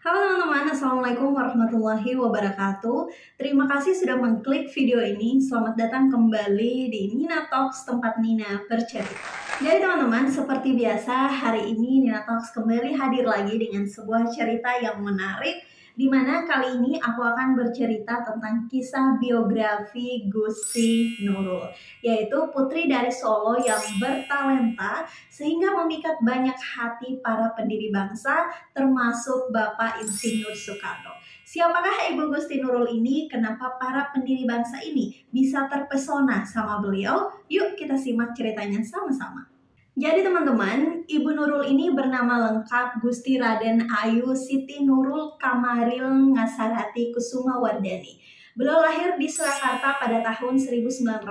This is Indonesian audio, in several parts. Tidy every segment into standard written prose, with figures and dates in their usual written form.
Halo teman-teman, Assalamualaikum warahmatullahi wabarakatuh. Terima kasih sudah mengklik video ini. Selamat datang kembali di Nina Talks, tempat Nina bercerita. Jadi teman-teman, seperti biasa hari ini Nina Talks kembali hadir lagi dengan sebuah cerita yang menarik, di mana kali ini aku akan bercerita tentang kisah biografi Gusti Nurul, yaitu putri dari Solo yang bertalenta sehingga memikat banyak hati para pendiri bangsa, termasuk Bapak Insinyur Soekarno. Siapakah Ibu Gusti Nurul ini? Kenapa para pendiri bangsa ini bisa terpesona sama beliau? Yuk kita simak ceritanya sama-sama. Jadi teman-teman, Ibu Nurul ini bernama lengkap Gusti Raden Ayu Siti Nurul Kamaril Ngasarati Kusuma Wardani. Beliau lahir di Surakarta pada tahun 1921.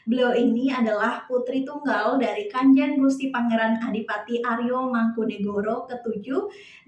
Beliau ini adalah putri tunggal dari Kanjeng Gusti Pangeran Adipati Aryo Mangkunegoro ke-7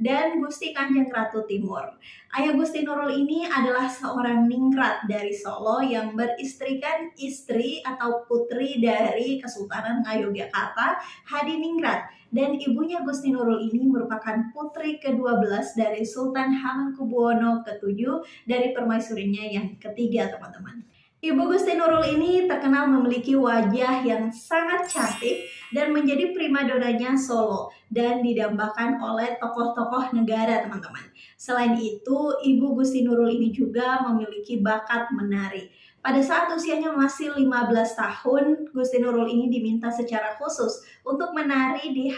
dan Gusti Kanjeng Ratu Timur. Ayah Gusti Nurul ini adalah seorang ningrat dari Solo yang beristrikan istri atau putri dari Kesultanan Ngayogyakarta, Hadiningrat. Dan ibunya Gusti Nurul ini merupakan putri ke-12 dari Sultan Hamengkubuwono ke-7 dari permaisurinya yang ketiga, teman-teman. Ibu Gusti Nurul ini terkenal memiliki wajah yang sangat cantik dan menjadi primadonanya Solo dan didambakan oleh tokoh-tokoh negara, teman-teman. Selain itu, Ibu Gusti Nurul ini juga memiliki bakat menari. Pada saat usianya masih 15 tahun, Gusti Nurul ini diminta secara khusus untuk menari di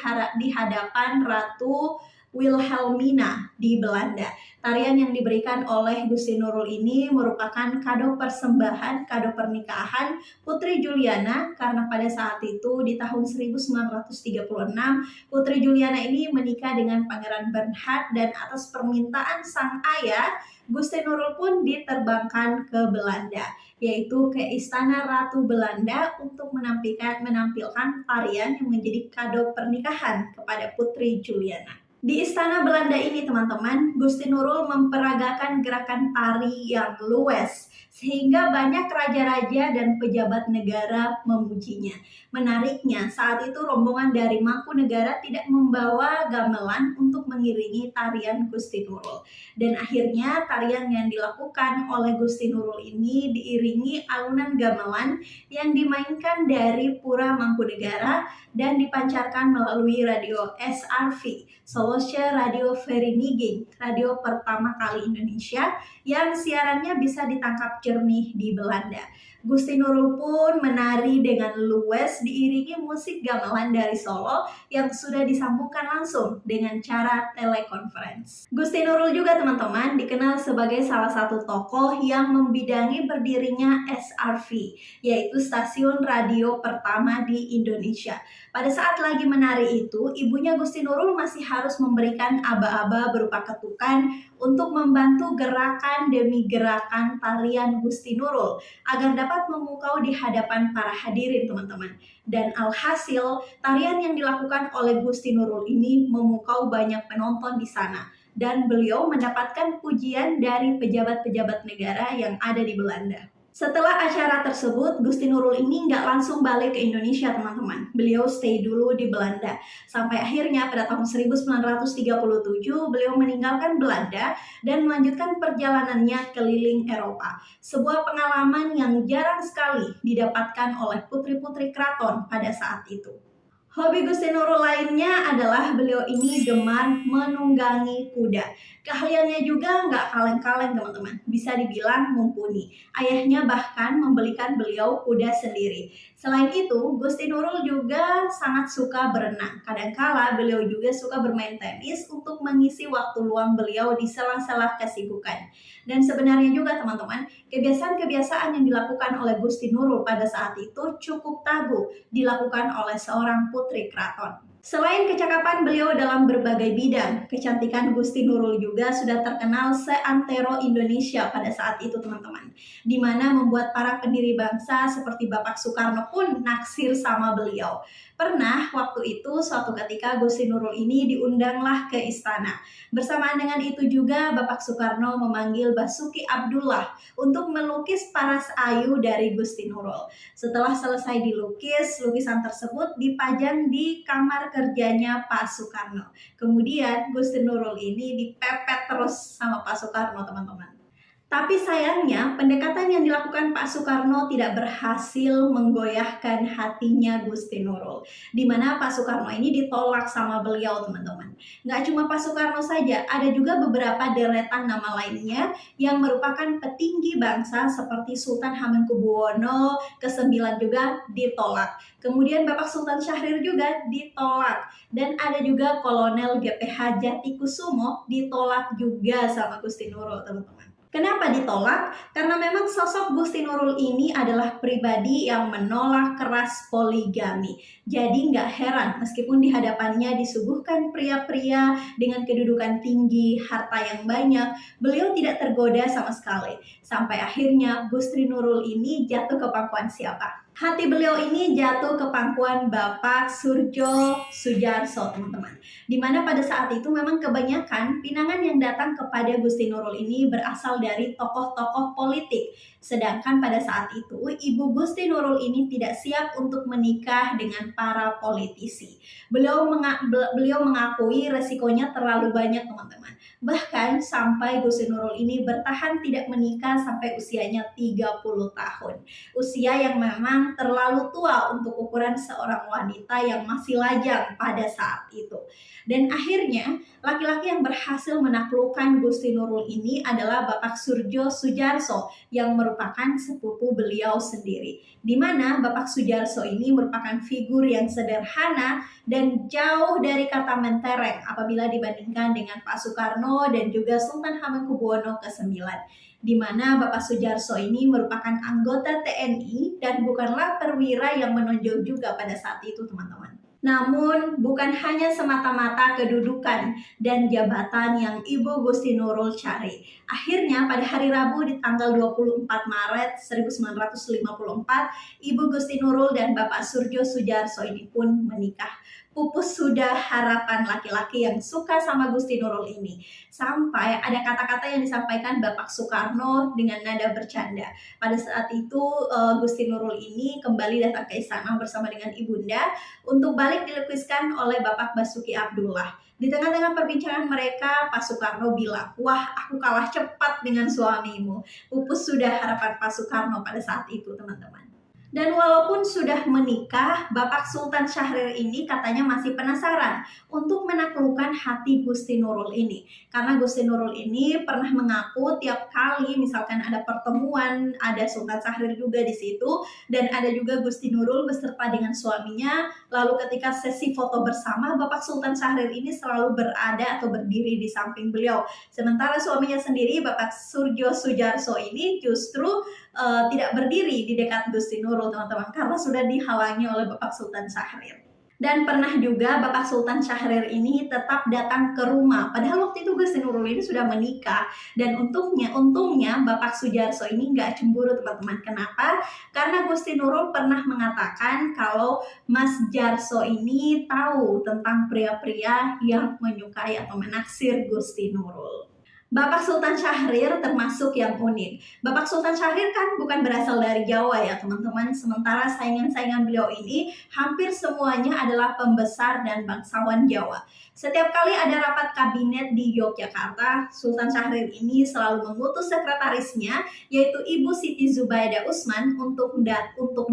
hadapan Ratu Wilhelmina di Belanda. Tarian yang diberikan oleh Gusti Nurul ini merupakan kado persembahan, kado pernikahan Putri Juliana, karena pada saat itu di tahun 1936 Putri Juliana ini menikah dengan Pangeran Bernhard, dan atas permintaan sang ayah Gusti Nurul pun diterbangkan ke Belanda, yaitu ke Istana Ratu Belanda untuk menampilkan tarian yang menjadi kado pernikahan kepada Putri Juliana. Di Istana Belanda ini teman-teman, Gusti Nurul memperagakan gerakan tari yang luwes sehingga banyak raja-raja dan pejabat negara memujinya. Menariknya, saat itu rombongan dari Mangkunegara tidak membawa gamelan untuk mengiringi tarian Gusti Nurul. Dan akhirnya tarian yang dilakukan oleh Gusti Nurul ini diiringi alunan gamelan yang dimainkan dari Pura Mangkunegara dan dipancarkan melalui radio SRV, Solosya Radio Vereniging, radio pertama kali Indonesia yang siarannya bisa ditangkap jernih di Belanda. Gusti Nurul pun menari dengan luwes diiringi musik gamelan dari Solo yang sudah disambungkan langsung dengan cara telekonferensi. Gusti Nurul juga teman-teman dikenal sebagai salah satu tokoh yang membidangi berdirinya SRV, yaitu stasiun radio pertama di Indonesia. Pada saat lagi menari itu, ibunya Gusti Nurul masih harus memberikan aba-aba berupa ketukan untuk membantu gerakan demi gerakan tarian Gusti Nurul agar dapat memukau di hadapan para hadirin, teman-teman. Dan alhasil, tarian yang dilakukan oleh Gusti Nurul ini memukau banyak penonton di sana. Dan beliau mendapatkan pujian dari pejabat-pejabat negara yang ada di Belanda. Setelah acara tersebut, Gusti Nurul ini nggak langsung balik ke Indonesia, teman-teman. Beliau stay dulu di Belanda. Sampai akhirnya pada tahun 1937, beliau meninggalkan Belanda dan melanjutkan perjalanannya keliling Eropa. Sebuah pengalaman yang jarang sekali didapatkan oleh putri-putri keraton pada saat itu. Hobi Gusti Nurul lainnya adalah beliau ini gemar menunggangi kuda. Keahliannya juga nggak kaleng-kaleng, teman-teman. Bisa dibilang mumpuni. Ayahnya bahkan membelikan beliau kuda sendiri. Selain itu, Gusti Nurul juga sangat suka berenang. Kadangkala beliau juga suka bermain tenis untuk mengisi waktu luang beliau di sela-sela kesibukan. Dan sebenarnya juga teman-teman, kebiasaan-kebiasaan yang dilakukan oleh Gusti Nurul pada saat itu cukup tabu dilakukan oleh seorang putri keraton. Selain kecakapan beliau dalam berbagai bidang, kecantikan Gusti Nurul juga sudah terkenal seantero Indonesia pada saat itu, teman-teman. Di mana membuat para pendiri bangsa seperti Bapak Soekarno pun naksir sama beliau. Pernah waktu itu suatu ketika Gusti Nurul ini diundanglah ke istana. Bersamaan dengan itu juga Bapak Soekarno memanggil Basuki Abdullah untuk melukis paras ayu dari Gusti Nurul. Setelah selesai dilukis, lukisan tersebut dipajang di kamar kerjanya Pak Soekarno. Kemudian Gusti Nurul ini dipepet terus sama Pak Soekarno, teman-teman. Tapi sayangnya pendekatan yang dilakukan Pak Soekarno tidak berhasil menggoyahkan hatinya Gusti Nurul. Di mana Pak Soekarno ini ditolak sama beliau, teman-teman. Nggak cuma Pak Soekarno saja, ada juga beberapa deretan nama lainnya yang merupakan petinggi bangsa seperti Sultan Hamengkubuwono ke-9 juga ditolak. Kemudian Bapak Sultan Syahrir juga ditolak. Dan ada juga Kolonel GPH Jatikusumo ditolak juga sama Gusti Nurul, teman-teman. Kenapa ditolak? Karena memang sosok Gusti Nurul ini adalah pribadi yang menolak keras poligami. Jadi nggak heran meskipun di hadapannya disuguhkan pria-pria dengan kedudukan tinggi, harta yang banyak, beliau tidak tergoda sama sekali. Sampai akhirnya Gusti Nurul ini jatuh ke pangkuan siapa? Hati beliau ini jatuh ke pangkuan Bapak Surjo Sudjarso, teman-teman. Dimana pada saat itu memang kebanyakan pinangan yang datang kepada Gusti Nurul ini berasal dari tokoh-tokoh politik. Sedangkan pada saat itu Ibu Gusti Nurul ini tidak siap untuk menikah dengan para politisi. Beliau mengakui resikonya terlalu banyak, teman-teman. Bahkan sampai Gusti Nurul ini bertahan tidak menikah sampai usianya 30 tahun. Usia yang memang terlalu tua untuk ukuran seorang wanita yang masih lajang pada saat itu. Dan akhirnya laki-laki yang berhasil menaklukkan Gusti Nurul ini adalah Bapak Surjo Sudjarso yang merupakan sepupu beliau sendiri. Di mana Bapak Sudjarso ini merupakan figur yang sederhana dan jauh dari kata mentereng apabila dibandingkan dengan Pak Soekarno dan juga Sultan Hamengkubuwono ke-9. Di mana Bapak Sudjarso ini merupakan anggota TNI dan bukanlah perwira yang menonjol juga pada saat itu, teman-teman. Namun bukan hanya semata-mata kedudukan dan jabatan yang Ibu Gusti Nurul cari. Akhirnya pada hari Rabu di tanggal 24 Maret 1954, Ibu Gusti Nurul dan Bapak Surjo Sudjarso ini pun menikah. Pupus sudah harapan laki-laki yang suka sama Gusti Nurul ini. Sampai ada kata-kata yang disampaikan Bapak Soekarno dengan nada bercanda. Pada saat itu Gusti Nurul ini kembali datang ke istana bersama dengan ibunda untuk balik dilukiskan oleh Bapak Basuki Abdullah. Di tengah-tengah perbincangan mereka, Pak Soekarno bilang, "Wah, aku kalah cepat dengan suamimu." Pupus sudah harapan Pak Soekarno pada saat itu, teman-teman. Dan walaupun sudah menikah, Bapak Sultan Syahrir ini katanya masih penasaran untuk menaklukkan hati Gusti Nurul ini. Karena Gusti Nurul ini pernah mengaku tiap kali misalkan ada pertemuan, ada Sultan Syahrir juga di situ, dan ada juga Gusti Nurul beserta dengan suaminya. Lalu ketika sesi foto bersama, Bapak Sultan Syahrir ini selalu berada atau berdiri di samping beliau. Sementara suaminya sendiri, Bapak Surjo Sudjarso ini justru tidak berdiri di dekat Gusti Nurul, teman-teman, karena sudah dihalangi oleh Bapak Sultan Syahrir. Dan pernah juga Bapak Sultan Syahrir ini tetap datang ke rumah. Padahal waktu itu Gusti Nurul ini sudah menikah. Dan untungnya Bapak Sudjarso ini nggak cemburu, teman-teman. Kenapa? Karena Gusti Nurul pernah mengatakan kalau Mas Jarso ini tahu tentang pria-pria yang menyukai atau menaksir Gusti Nurul. Bapak Sultan Syahrir termasuk yang unik. Bapak Sultan Syahrir kan bukan berasal dari Jawa ya, teman-teman. Sementara saingan-saingan beliau ini hampir semuanya adalah pembesar dan bangsawan Jawa. Setiap kali ada rapat kabinet di Yogyakarta, Sultan Syahrir ini selalu mengutus sekretarisnya, yaitu Ibu Siti Zubaidah Usman, untuk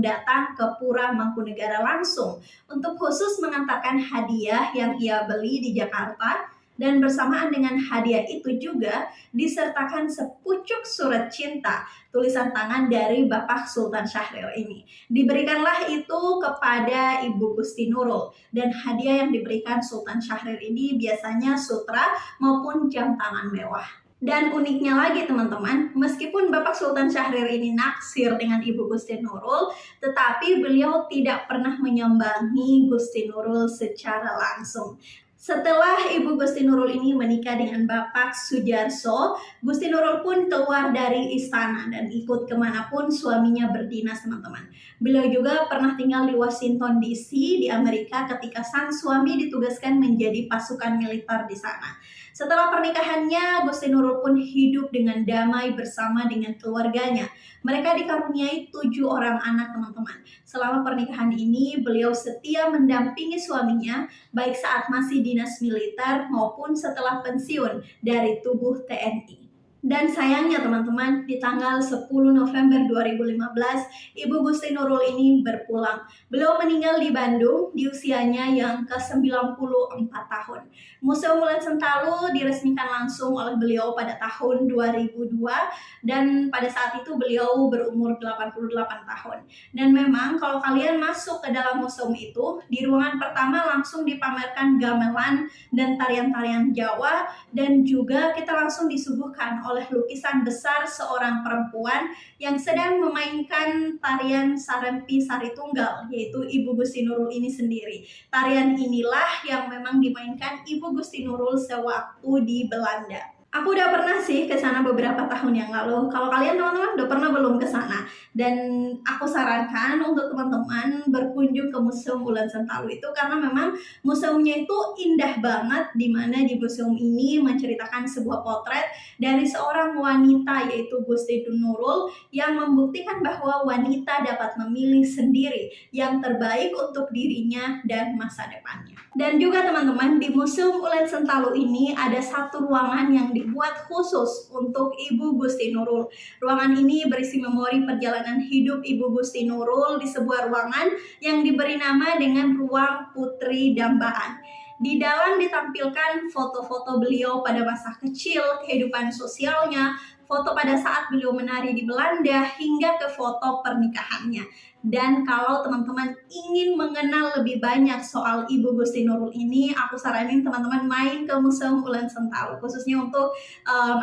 datang ke Pura Mangkunegara langsung untuk khusus mengantarkan hadiah yang ia beli di Jakarta. Dan bersamaan dengan hadiah itu juga disertakan sepucuk surat cinta tulisan tangan dari Bapak Sultan Syahrir ini. Diberikanlah itu kepada Ibu Gusti Nurul, dan hadiah yang diberikan Sultan Syahrir ini biasanya sutra maupun jam tangan mewah. Dan uniknya lagi, teman-teman, meskipun Bapak Sultan Syahrir ini naksir dengan Ibu Gusti Nurul, tetapi beliau tidak pernah menyambangi Gusti Nurul secara langsung. Setelah Ibu Gusti Nurul ini menikah dengan Bapak Sudjarso, Gusti Nurul pun keluar dari istana dan ikut kemanapun suaminya berdinas, teman-teman. Beliau juga pernah tinggal di Washington DC di Amerika ketika sang suami ditugaskan menjadi pasukan militer di sana. Setelah pernikahannya, Gusti Nurul pun hidup dengan damai bersama dengan keluarganya. Mereka dikaruniai 7 orang anak, teman-teman. Selama pernikahan ini, beliau setia mendampingi suaminya, baik saat masih dinas militer maupun setelah pensiun dari tubuh TNI. Dan sayangnya teman-teman, di tanggal 10 November 2015, Ibu Gusti Nurul ini berpulang. Beliau meninggal di Bandung di usianya yang ke-94 tahun. Museum Ulen Sentalu diresmikan langsung oleh beliau pada tahun 2002 dan pada saat itu beliau berumur 88 tahun. Dan memang kalau kalian masuk ke dalam museum itu, di ruangan pertama langsung dipamerkan gamelan dan tarian-tarian Jawa, dan juga kita langsung disuguhkan oleh lukisan besar seorang perempuan yang sedang memainkan tarian Sarempi Sari Tunggal, yaitu Ibu Gusti Nurul ini sendiri. Tarian inilah yang memang dimainkan Ibu Gusti Nurul sewaktu di Belanda. Aku udah pernah sih ke sana beberapa tahun yang lalu. Kalau kalian teman-teman udah pernah belum ke sana? Dan aku sarankan untuk teman-teman berkunjung ke Museum Ulen Sentalu itu karena memang museumnya itu indah banget, di mana di museum ini menceritakan sebuah potret dari seorang wanita yaitu Gusti Nurul yang membuktikan bahwa wanita dapat memilih sendiri yang terbaik untuk dirinya dan masa depannya. Dan juga teman-teman, di Museum Ulen Sentalu ini ada satu ruangan yang dibuat khusus untuk Ibu Gusti Nurul. Ruangan ini berisi memori perjalanan hidup Ibu Gusti Nurul di sebuah ruangan yang diberi nama dengan Ruang Putri Dambaan. Di dalam ditampilkan foto-foto beliau pada masa kecil, kehidupan sosialnya, foto pada saat beliau menari di Belanda, hingga ke foto pernikahannya. Dan kalau teman-teman ingin mengenal lebih banyak soal Ibu Gusti Nurul ini, aku saranin teman-teman main ke Museum Ulen Sentalu, khususnya untuk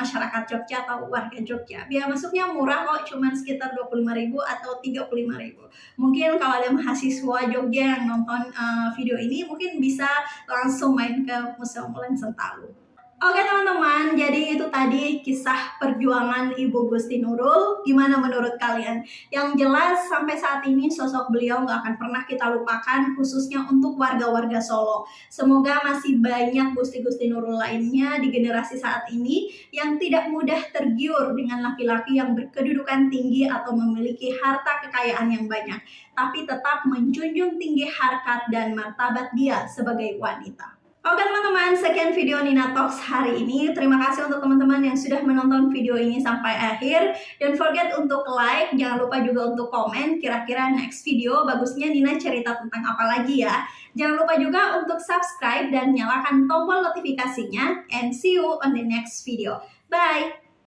masyarakat Jogja atau warga Jogja. Biaya masuknya murah kok, cuma sekitar 25.000 atau 35.000. Mungkin kalau ada mahasiswa Jogja yang nonton video ini, mungkin bisa langsung main ke Museum Ulen Sentalu. Oke teman-teman, jadi itu tadi kisah perjuangan Ibu Gusti Nurul. Gimana menurut kalian? Yang jelas sampai saat ini sosok beliau nggak akan pernah kita lupakan, khususnya untuk warga-warga Solo. Semoga masih banyak Gusti-Gusti Nurul lainnya di generasi saat ini yang tidak mudah tergiur dengan laki-laki yang berkedudukan tinggi atau memiliki harta kekayaan yang banyak, tapi tetap menjunjung tinggi harkat dan martabat dia sebagai wanita. Oke teman-teman, sekian video Nina Talks hari ini. Terima kasih untuk teman-teman yang sudah menonton video ini sampai akhir. Don't forget untuk like, jangan lupa juga untuk komen kira-kira next video bagusnya Nina cerita tentang apa lagi ya. Jangan lupa juga untuk subscribe dan nyalakan tombol notifikasinya. And see you on the next video. Bye!